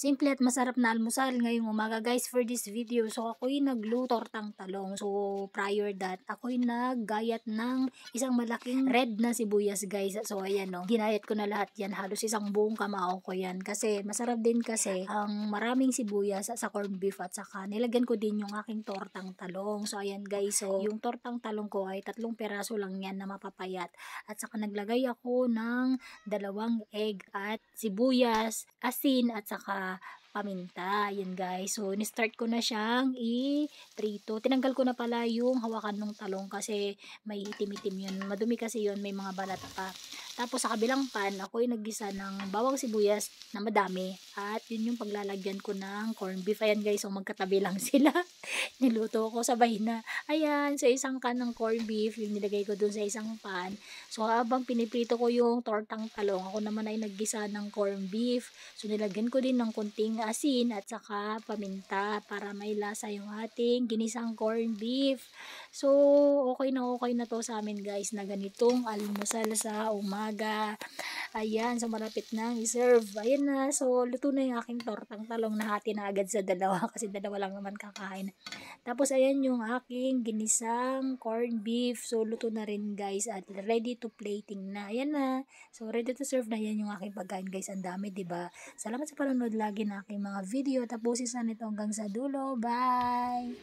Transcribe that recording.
Simple at masarap na almusal ngayong umaga guys for this video. So ako'y nagluto tortang talong. So prior that, ako'y naggayat ng isang malaking red na sibuyas guys. So ayan no, ginayat ko na lahat yan. Halos isang buong kamao ko yan. Kasi masarap din kasi ang maraming sibuyas sa corned beef at saka nilagyan ko din yung aking tortang talong. So ayan guys, so yung tortang talong ko ay 3 peraso lang yan na mapapayat. At saka naglagay ako ng 2 egg at sibuyas, asin at saka paminta. Yan guys. So, ni-start ko na siyang i-trito. Tinanggal ko na pala yung hawakan ng talong kasi may itim-itim yun. Madumi kasi yun. May mga balat pa. Tapos sa kabilang pan, ako'y naggisa ng bawang sibuyas na madami. At yun yung paglalagyan ko ng corned beef. Ayan guys. So, magkatabi lang sila. Niluto ko sabay na. Ayan. So, isang can ng corned beef. Yung nilagay ko dun sa isang pan. So, habang piniprito ko yung tortang talong, ako naman ay naggisa ng corned beef. So, nilagyan ko din ng konting asin at saka paminta para may lasa yung ating ginisang corned beef. So, okay na to sa amin guys na ganitong almusal sa umaga. Ayan, so malapit nang i-serve. Ayan na, so luto na yung aking tortang talong na hati na agad sa dalawa kasi dalawa lang naman kakain. Tapos ayan yung aking ginisang corned beef. So luto na rin guys at ready to plating na. Ayan na. So ready to serve na, yan yung aking pagkain guys. Ang dami, 'di ba? Salamat sa panonood lagi ng aking mga video. Tapusin sa nito hanggang sa dulo. Bye.